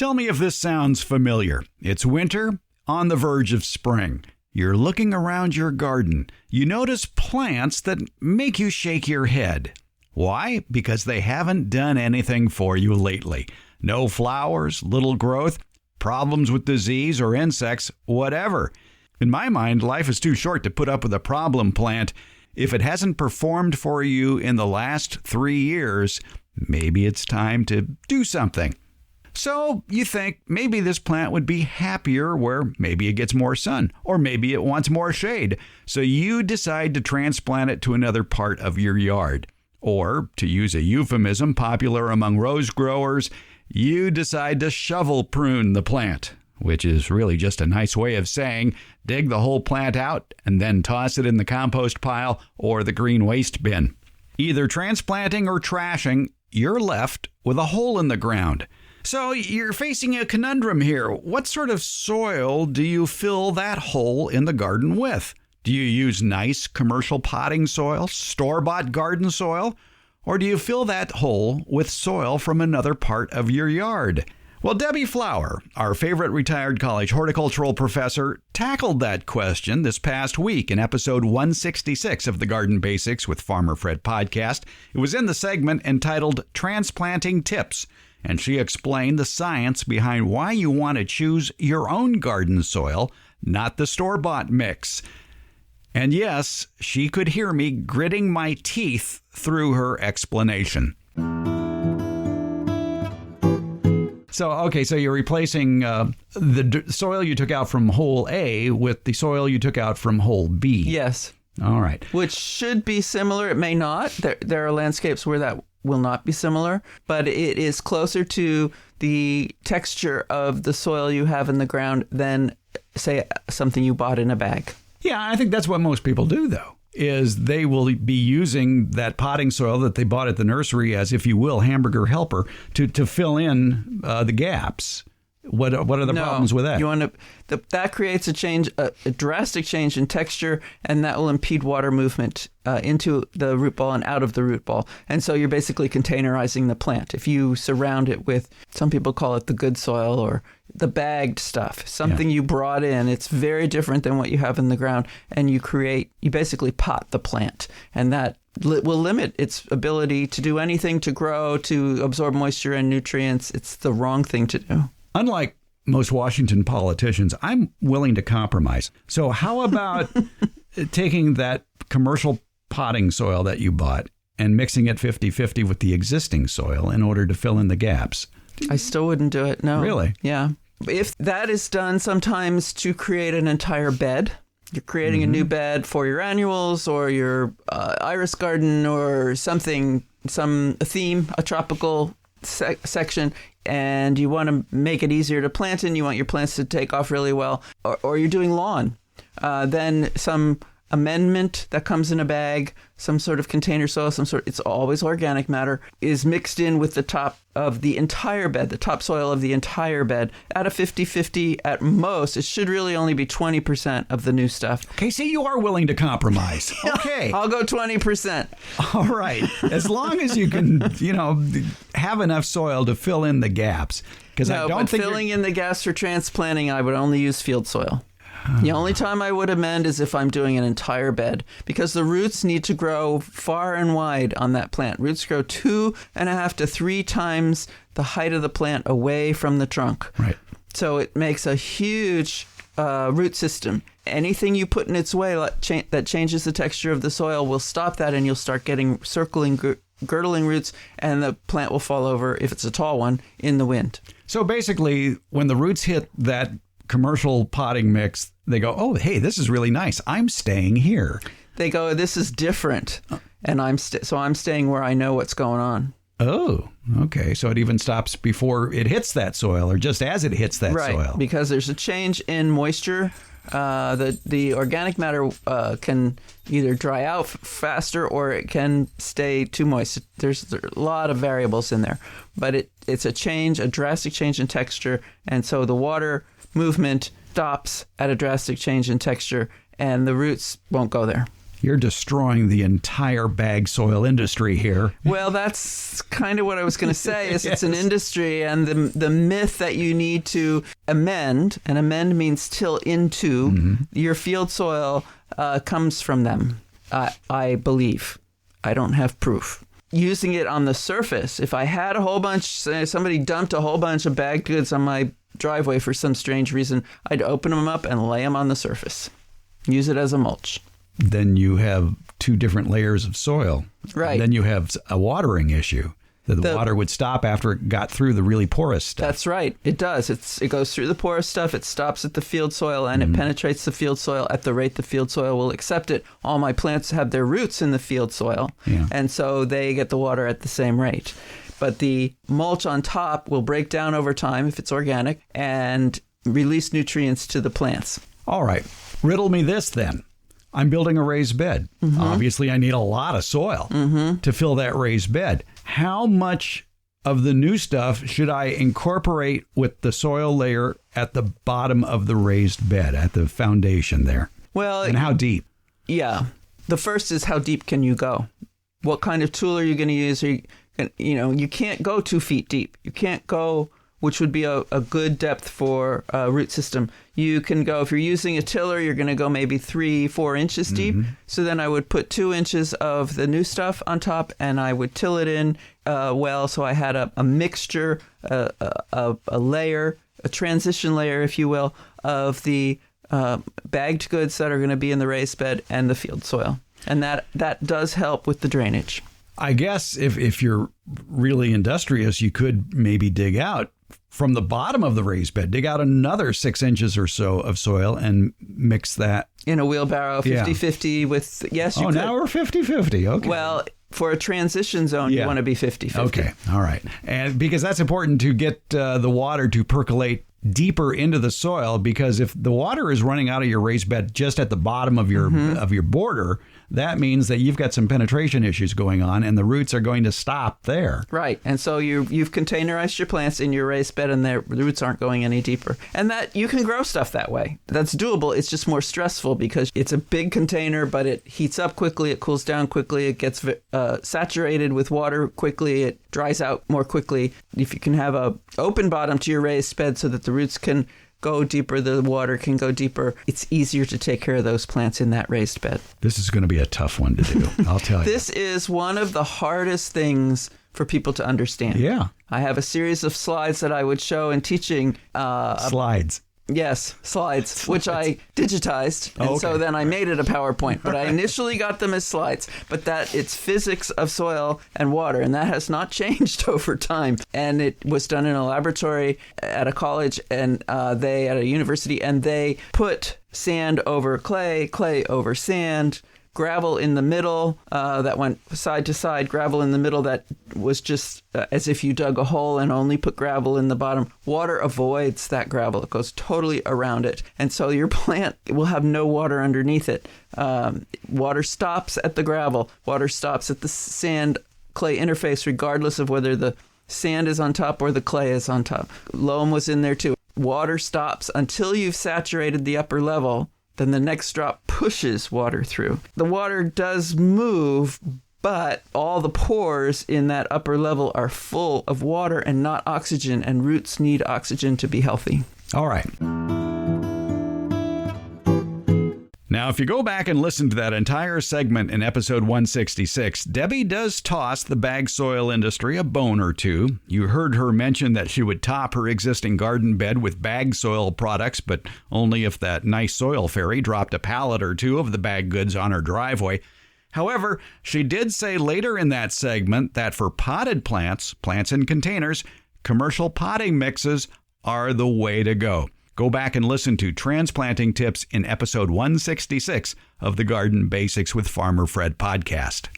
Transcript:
Tell me if this sounds familiar. It's winter, on the verge of spring. You're looking around your garden. You notice plants that make you shake your head. Why? Because they haven't done anything for you lately. No flowers, little growth, problems with disease or insects, whatever. In my mind, life is too short to put up with a problem plant. If it hasn't performed for you in the last 3 years, maybe it's time to do something. So you think maybe this plant would be happier where maybe it gets more sun, or maybe it wants more shade. So you decide to transplant it to another part of your yard. Or, to use a euphemism popular among rose growers, you decide to shovel prune the plant, which is really just a nice way of saying dig the whole plant out and then toss it in the compost pile or the green waste bin. Either transplanting or trashing, you're left with a hole in the ground. So you're facing a conundrum here. What sort of soil do you fill that hole in the garden with? Do you use nice commercial potting soil, store-bought garden soil, or do you fill that hole with soil from another part of your yard? Well, Debbie Flower, our favorite retired college horticultural professor, tackled that question this past week in episode 166 of the Garden Basics with Farmer Fred podcast. It was in the segment entitled Transplanting Tips, and she explained the science behind why you want to choose your own garden soil, not the store-bought mix. And yes, she could hear me gritting my teeth through her explanation. So you're replacing the soil you took out from hole A with the soil you took out from hole B. Yes. All right. Which should be similar. It may not. There are landscapes where that will not be similar, but it is closer to the texture of the soil you have in the ground than, say, something you bought in a bag. Yeah, I think that's what most people do, though, is they will be using that potting soil that they bought at the nursery as, if you will, hamburger helper to fill in the gaps. What are the problems with that? You want to that creates a drastic change in texture, and that will impede water movement into the root ball and out of the root ball. And so you're basically containerizing the plant. If you surround it with, some people call it the good soil or the bagged stuff, something you brought in, it's very different than what you have in the ground, and you basically pot the plant, and that will limit its ability to do anything, to grow, to absorb moisture and nutrients. It's the wrong thing to do. Unlike most Washington politicians, I'm willing to compromise. So how about taking that commercial potting soil that you bought and mixing it 50-50 with the existing soil in order to fill in the gaps? I still wouldn't do it, no. Really? Yeah. If that is done sometimes to create an entire bed, you're creating a new bed for your annuals or your iris garden or something, some theme, a tropical section, and you want to make it easier to plant in, you want your plants to take off really well, or you're doing lawn, then some amendment that comes in a bag, some sort of container soil, it's always organic matter, is mixed in with the top of the entire bed, the topsoil of the entire bed, at a 50-50 at most. It should really only be 20% of the new stuff. Okay, see, you are willing to compromise. Okay. I'll go 20%. All right. As long as you can, have enough soil to fill in the gaps. Filling in the gaps for transplanting, I would only use field soil. The only time I would amend is if I'm doing an entire bed, because the roots need to grow far and wide on that plant. Roots grow 2.5 to 3 times the height of the plant away from the trunk. Right. So it makes a huge root system. Anything you put in its way that changes the texture of the soil will stop that, and you'll start getting circling, girdling roots, and the plant will fall over, if it's a tall one, in the wind. So basically, when the roots hit that commercial potting mix, they go, oh, hey, this is really nice. I'm staying here. They go, this is different. And I'm staying where I know what's going on. Oh, okay. So it even stops before it hits that soil, or just as it hits that soil. Right, because there's a change in moisture. The organic matter can either dry out faster or it can stay too moist. There's a lot of variables in there. But it's a drastic change in texture. And so the water movement stops at a drastic change in texture, and the roots won't go there. You're destroying the entire bag soil industry here. Well, that's kind of what I was going to say, is it's an industry, and the myth that you need to amend, and amend means till into your field soil, comes from them, I believe. I don't have proof. Using it on the surface, if I had a whole bunch, somebody dumped a whole bunch of bagged goods on my driveway for some strange reason, I'd open them up and lay them on the surface. Use it as a mulch. Then you have two different layers of soil. Right. And then you have a watering issue. The water would stop after it got through the really porous stuff. That's right. It does. It goes through the porous stuff. It stops at the field soil, and it penetrates the field soil at the rate the field soil will accept it. All my plants have their roots in the field soil, and so they get the water at the same rate. But the mulch on top will break down over time if it's organic and release nutrients to the plants. All right. Riddle me this then. I'm building a raised bed. Obviously, I need a lot of soil to fill that raised bed. How much of the new stuff should I incorporate with the soil layer at the bottom of the raised bed, at the foundation there? Well, and how deep? Yeah. The first is, how deep can you go? What kind of tool are you going to use? You can't go 2 feet deep. You can't go, which would be a good depth for a root system. You can go, if you're using a tiller, you're going to go maybe 3-4 inches deep. So then I would put 2 inches of the new stuff on top, and I would till it in so I had a mixture, a layer, a transition layer, if you will, of the bagged goods that are going to be in the raised bed and the field soil. And that does help with the drainage. I guess if you're really industrious, you could maybe dig out from the bottom of the raised bed, dig out another 6 inches or so of soil and mix that. In a wheelbarrow, 50-50 with, yes, you could. Now we're 50-50. Okay. Well, for a transition zone, you want to be 50-50. Okay. All right. And because that's important to get the water to percolate deeper into the soil, because if the water is running out of your raised bed just at the bottom of your border, that means that you've got some penetration issues going on, and the roots are going to stop there. Right. And so you've containerized your plants in your raised bed, and the roots aren't going any deeper. And that you can grow stuff that way. That's doable. It's just more stressful because it's a big container, but it heats up quickly, it cools down quickly, it gets saturated with water quickly, it dries out more quickly. If you can have a open bottom to your raised bed so that the roots can go deeper, the water can go deeper, it's easier to take care of those plants in that raised bed. This is going to be a tough one to do, I'll tell you. This is one of the hardest things for people to understand. Yeah. I have a series of slides that I would show in teaching. Slides. Yes, slides, which I digitized, and so then I made it a PowerPoint. But I initially got them as slides. But it's physics of soil and water, and that has not changed over time. And it was done in a laboratory at a college, and they at a university, and they put sand over clay, clay over sand, gravel in the middle that went side to side, gravel in the middle that was just as if you dug a hole and only put gravel in the bottom. Water avoids that gravel. It goes totally around it. And so your plant will have no water underneath it. Water stops at the gravel. Water stops at the sand-clay interface, regardless of whether the sand is on top or the clay is on top. Loam was in there too. Water stops until you've saturated the upper level. Then the next drop pushes water through. The water does move, but all the pores in that upper level are full of water and not oxygen, and roots need oxygen to be healthy. All right. Now, if you go back and listen to that entire segment in episode 166, Debbie does toss the bag soil industry a bone or two. You heard her mention that she would top her existing garden bed with bag soil products, but only if that nice soil fairy dropped a pallet or two of the bag goods on her driveway. However, she did say later in that segment that for potted plants in containers, commercial potting mixes are the way to go. Go back and listen to transplanting tips in episode 166 of the Garden Basics with Farmer Fred podcast.